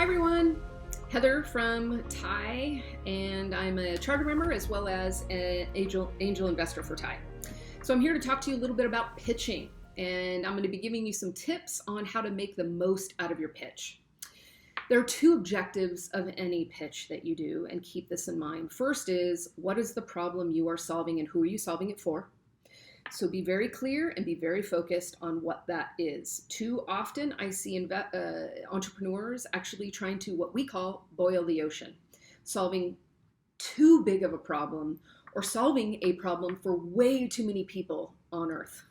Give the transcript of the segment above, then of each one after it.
Hi everyone, Heather from TiE, and I'm a charter member as well as an angel investor for TiE. So I'm here to talk to you a little bit about pitching, and I'm going to be giving you some tips on how to make the most out of your pitch. There are two objectives of any pitch that you do, and keep this in mind. First is, what is the problem you are solving and who are you solving it for? So be very clear and be very focused on what that is. Too often I see entrepreneurs actually trying to what we call boil the ocean, solving too big of a problem or solving a problem for way too many people on earth.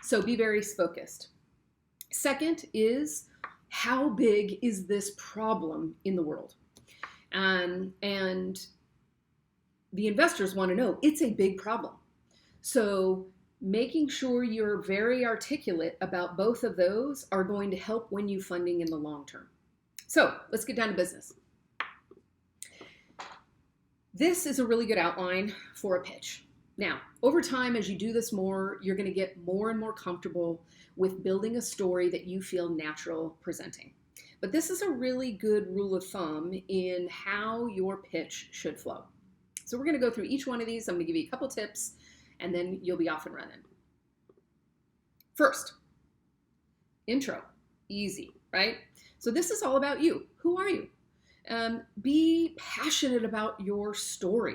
So be very focused. Second is, how big is this problem in the world? And the investors want to know it's a big problem. So making sure you're very articulate about both of those are going to help win you funding in the long term. So let's get down to business. This is a really good outline for a pitch. Now, over time, as you do this more, you're going to get more and more comfortable with building a story that you feel natural presenting. But this is a really good rule of thumb in how your pitch should flow. So we're going to go through each one of these. I'm going to give you a couple tips, and then you'll be off and running. First, intro. Easy, right? So this is all about you. Who are you? Be passionate about your story.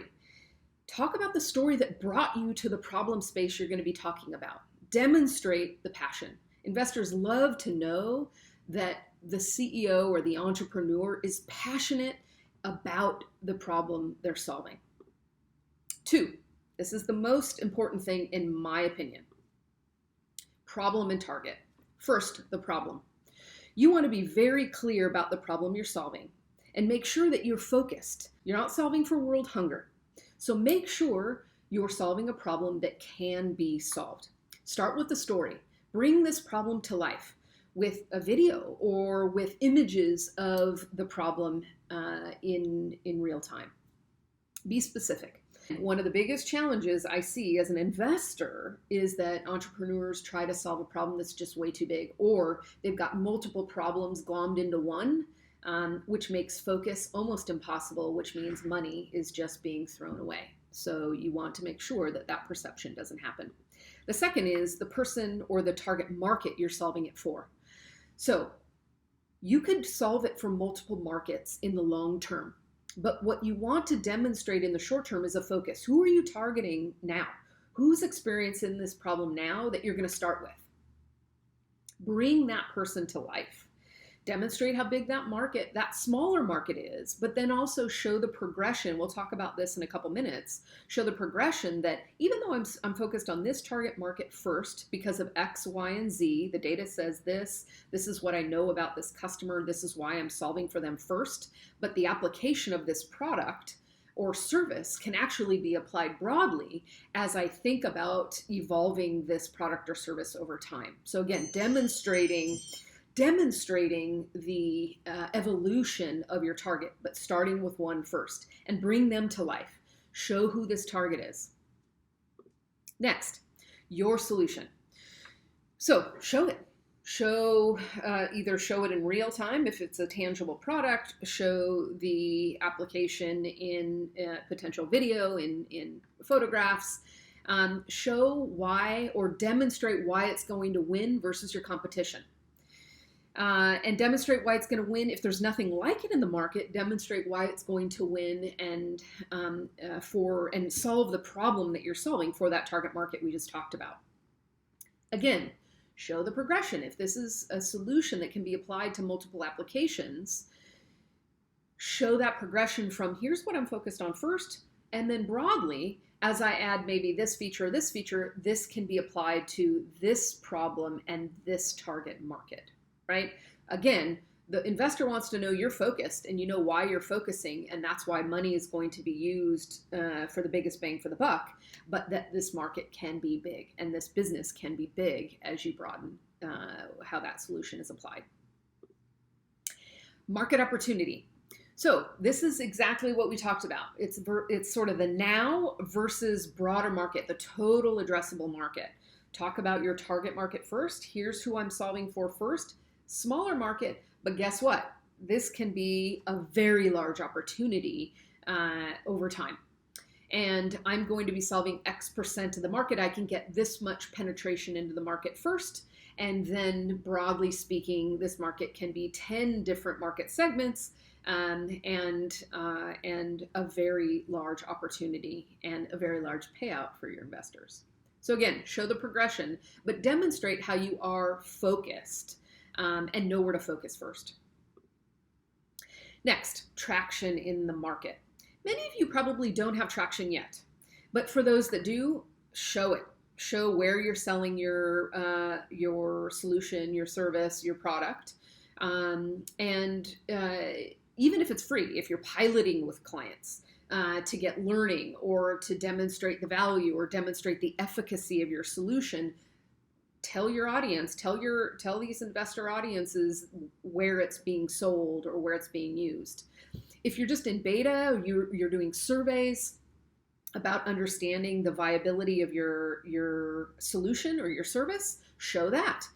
Talk about the story that brought you to the problem space you're going to be talking about. Demonstrate the passion. Investors love to know that the CEO or the entrepreneur is passionate about the problem they're solving. Two, this is the most important thing in my opinion. Problem and target. First, the problem. You want to be very clear about the problem you're solving and make sure that you're focused. You're not solving for world hunger. So make sure you're solving a problem that can be solved. Start with the story. Bring this problem to life with a video or with images of the problem in real time. Be specific. One of the biggest challenges I see as an investor is that entrepreneurs try to solve a problem that's just way too big, or they've got multiple problems glommed into one, which makes focus almost impossible, which means money is just being thrown away. So you want to make sure that that perception doesn't happen. The second is the person or the target market you're solving it for. So you could solve it for multiple markets in the long term. But what you want to demonstrate in the short term is a focus. Who are you targeting now? Who's experiencing this problem now that you're going to start with? Bring that person to life. Demonstrate how big that market, that smaller market is, but then also show the progression. We'll talk about this in a couple minutes. Show the progression that even though I'm focused on this target market first because of X, Y, and Z, the data says this is what I know about this customer, this is why I'm solving for them first, but the application of this product or service can actually be applied broadly as I think about evolving this product or service over time. So again, demonstrating the evolution of your target, but starting with one first and bring them to life. Show who this target is. Next, your solution. So show it. Either show it in real time if it's a tangible product, show the application in potential video, in photographs, show why or demonstrate why it's going to win versus your competition. And demonstrate why it's going to win. If there's nothing like it in the market, demonstrate why it's going to win and solve the problem that you're solving for that target market we just talked about. Again, show the progression. If this is a solution that can be applied to multiple applications, show that progression from here's what I'm focused on first, and then broadly, as I add maybe this feature, this can be applied to this problem and this target market. Right? Again, the investor wants to know you're focused and you know why you're focusing, and that's why money is going to be used for the biggest bang for the buck, but that this market can be big and this business can be big as you broaden how that solution is applied. Market opportunity. So this is exactly what we talked about. It's sort of the now versus broader market, the total addressable market. Talk about your target market first. Here's who I'm solving for first. Smaller market, but guess what? This can be a very large opportunity over time. And I'm going to be solving X% of the market. I can get this much penetration into the market first. And then broadly speaking, this market can be 10 different market segments, and a very large opportunity and a very large payout for your investors. So again, show the progression, but demonstrate how you are focused, and know where to focus first. Next, traction in the market. Many of you probably don't have traction yet, but for those that do, show it. Show where you're selling your solution, your service, your product, and even if it's free, if you're piloting with clients to get learning or to demonstrate the value or demonstrate the efficacy of your solution, tell your audience, tell these investor audiences where it's being sold or where it's being used. If you're just in beta, you're doing surveys about understanding the viability of your solution or your service, show that.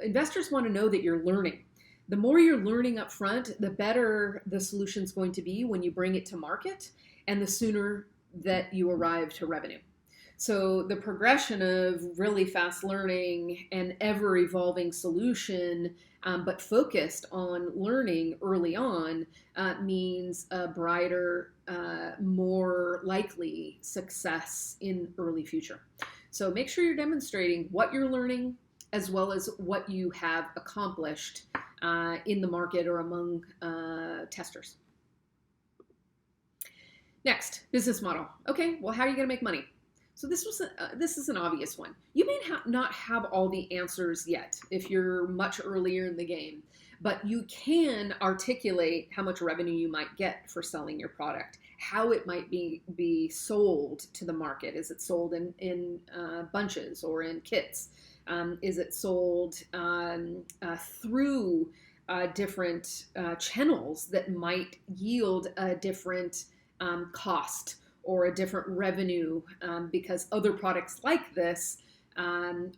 Investors want to know that you're learning. The more you're learning up front, the better the solution's going to be when you bring it to market, and the sooner that you arrive to revenue. So the progression of really fast learning and ever evolving solution, but focused on learning early on, means a brighter, more likely success in early future. So make sure you're demonstrating what you're learning as well as what you have accomplished in the market or among testers. Next, business model. Okay, well, how are you going to make money? So this is an obvious one. You may not have all the answers yet if you're much earlier in the game, but you can articulate how much revenue you might get for selling your product, how it might be sold to the market. Is it sold in bunches or in kits? Is it sold through different channels that might yield a different cost or a different revenue, because other products like this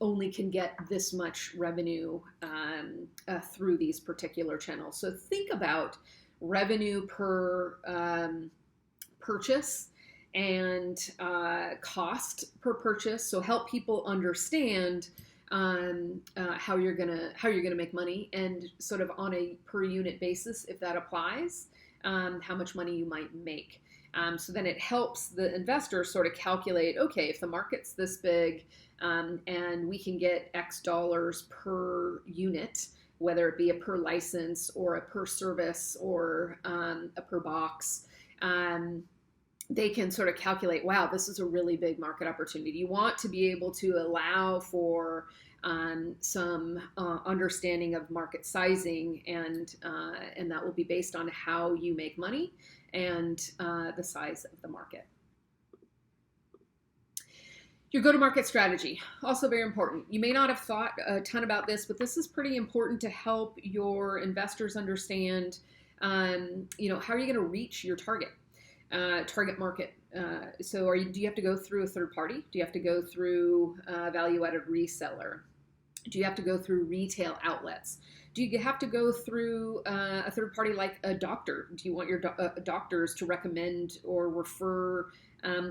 only can get this much revenue through these particular channels. So think about revenue per purchase and cost per purchase. So help people understand how you're gonna make money, and sort of on a per unit basis, if that applies, how much money you might make. So then it helps the investor sort of calculate, okay, if the market's this big, and we can get X dollars per unit, whether it be a per license or a per service or a per box, they can sort of calculate, wow, this is a really big market opportunity. You want to be able to allow for some understanding of market sizing, and that will be based on how you make money and the size of the market. Your go-to-market strategy, also very important. You may not have thought a ton about this, but this is pretty important to help your investors understand, how are you going to reach your target market? So do you have to go through a third party? Do you have to go through a value-added reseller? Do you have to go through retail outlets? Do you have to go through a third party like a doctor? Do you want your doctors to recommend or refer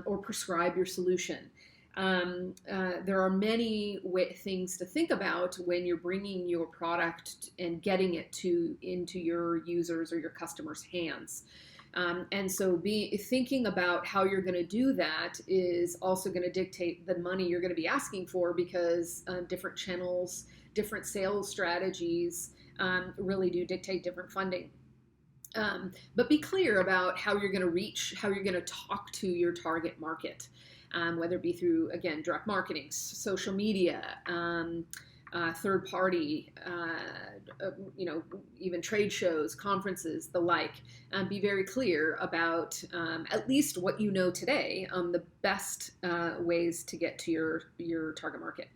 or prescribe your solution? There are many things to think about when you're bringing your product and getting it into your users or your customers' hands. And so thinking about how you're going to do that is also going to dictate the money you're going to be asking for, because different channels, different sales strategies really do dictate different funding. But be clear about how you're going to reach, how you're going to talk to your target market, whether it be through, again, direct marketing, social media, third party, even trade shows, conferences, the like. Be very clear about at least what you know today on the best ways to get to your target market.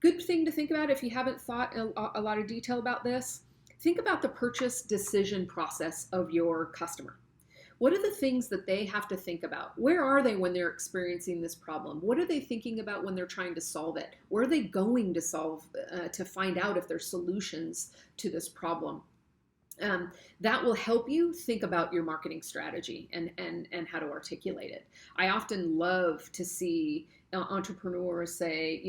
Good thing to think about if you haven't thought a lot of detail about this. Think about the purchase decision process of your customer. What are the things that they have to think about? Where are they when they're experiencing this problem? What are they thinking about when they're trying to solve it? Where are they going to solve to find out if there's solutions to this problem? That will help you think about your marketing strategy and how to articulate it. I often love to see entrepreneurs say,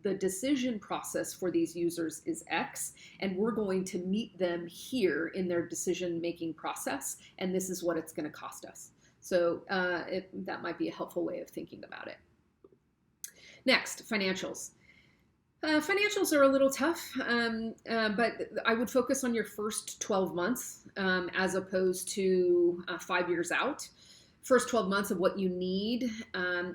the decision process for these users is X, and we're going to meet them here in their decision making process, and this is what it's going to cost us. So that might be a helpful way of thinking about it. Next, financials. Financials are a little tough, but I would focus on your first 12 months as opposed to 5 years out. First 12 months of what you need,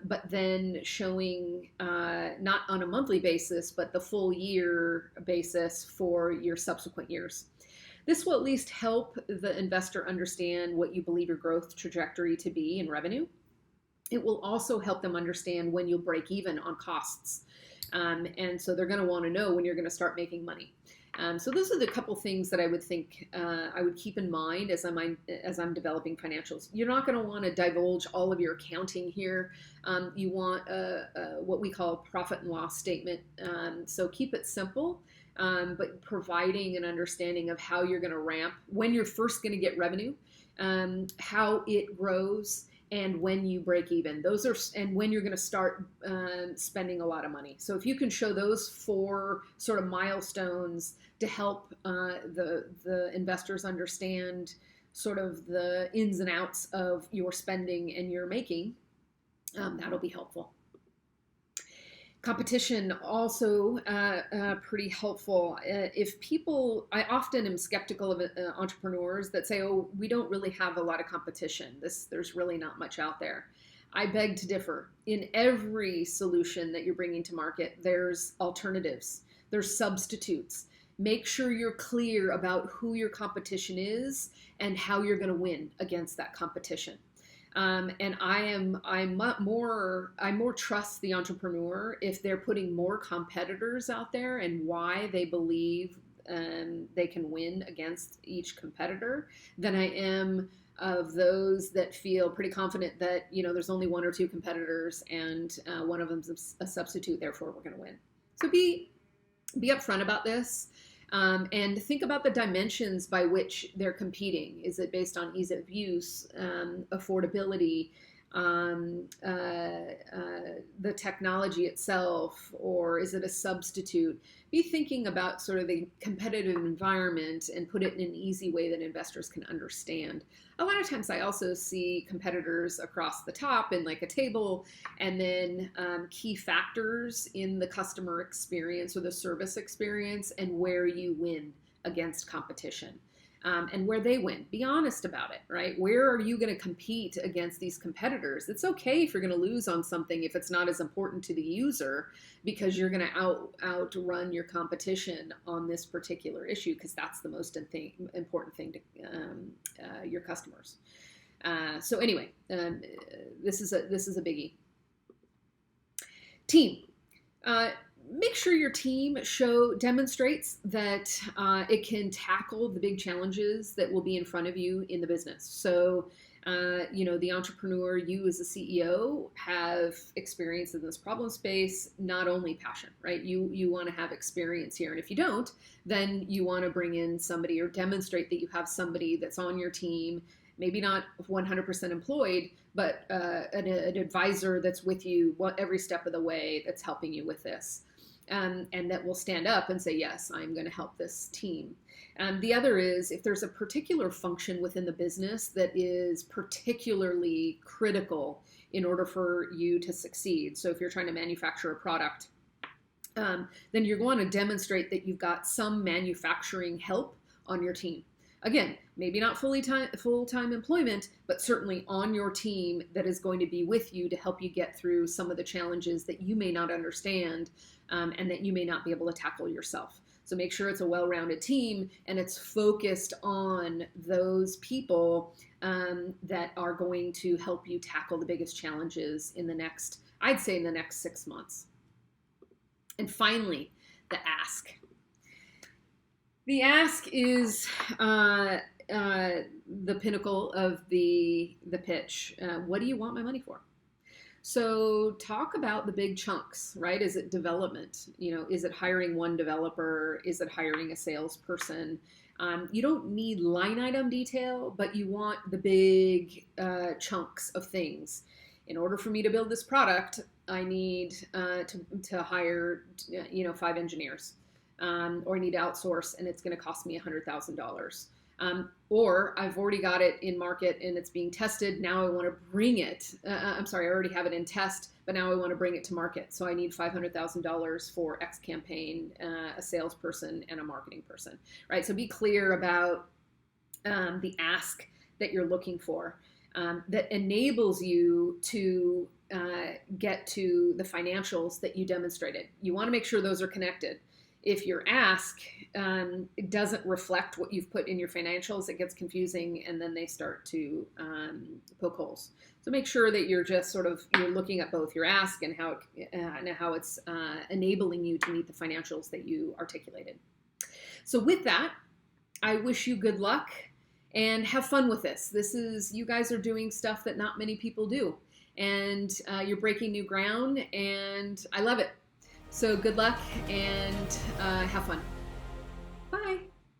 but then showing not on a monthly basis, but the full year basis for your subsequent years. This will at least help the investor understand what you believe your growth trajectory to be in revenue. It will also help them understand when you'll break even on costs. And so they're going to want to know when you're going to start making money. So those are the couple things that I would think I would keep in mind as I'm developing financials. You're not going to want to divulge all of your accounting here. You want what we call a profit and loss statement. So keep it simple, but providing an understanding of how you're going to ramp, when you're first going to get revenue, how it grows, and when you break even. Those are, and when you're going to start spending a lot of money. So if you can show those 4 sort of milestones to help the investors understand sort of the ins and outs of your spending and your making, that'll be helpful. Competition also pretty helpful. I often am skeptical of entrepreneurs that say, "Oh, we don't really have a lot of competition. There's really not much out there." I beg to differ. In every solution that you're bringing to market, there's alternatives. There's substitutes. Make sure you're clear about who your competition is and how you're going to win against that competition. And I more trust the entrepreneur if they're putting more competitors out there and why they believe they can win against each competitor than I am of those that feel pretty confident that there's only 1 or 2 competitors and one of them's a substitute, therefore we're going to win. So be upfront about this. And think about the dimensions by which they're competing. Is it based on ease of use, affordability, the technology itself, or is it a substitute? Be thinking about sort of the competitive environment and put it in an easy way that investors can understand. A lot of times I also see competitors across the top in like a table, and then key factors in the customer experience or the service experience and where you win against competition. And where they win. Be honest about it, right? Where are you going to compete against these competitors? It's okay if you're going to lose on something if it's not as important to the user, because you're going to outrun your competition on this particular issue, because that's the most important thing to your customers. So anyway, this is a biggie. Team. Make sure your team demonstrates that it can tackle the big challenges that will be in front of you in the business. So, the entrepreneur, you as a CEO, have experience in this problem space, not only passion, right? You want to have experience here. And if you don't, then you want to bring in somebody or demonstrate that you have somebody that's on your team, maybe not 100% employed, but an advisor that's with you every step of the way, that's helping you with this. And that will stand up and say, yes, I'm going to help this team. The other is, if there's a particular function within the business that is particularly critical in order for you to succeed. So if you're trying to manufacture a product, then you're going to demonstrate that you've got some manufacturing help on your team. Again, maybe not full-time employment, but certainly on your team that is going to be with you to help you get through some of the challenges that you may not understand and that you may not be able to tackle yourself. So make sure it's a well-rounded team and it's focused on those people that are going to help you tackle the biggest challenges in the next 6 months. And finally, the ask. The ask is the pinnacle of the pitch. What do you want my money for? So talk about the big chunks, right? Is it development? Is it hiring one developer? Is it hiring a salesperson? You don't need line item detail, but you want the big chunks of things. In order for me to build this product, I need to hire 5 engineers, or I need to outsource, and it's going to cost me $100,000. Or I've already got it in market and it's being tested. Now I want to bring it. I already have it in test, but now I want to bring it to market. So I need $500,000 for X campaign, a salesperson, and a marketing person, right? So be clear about the ask that you're looking for, that enables you to get to the financials that you demonstrated. You want to make sure those are connected. If your ask doesn't reflect what you've put in your financials, it gets confusing, and then they start to poke holes. So make sure that you're just you're looking at both your ask and how it's enabling you to meet the financials that you articulated. So with that, I wish you good luck and have fun with this. You guys are doing stuff that not many people do, and you're breaking new ground, and I love it. So good luck and have fun. Bye.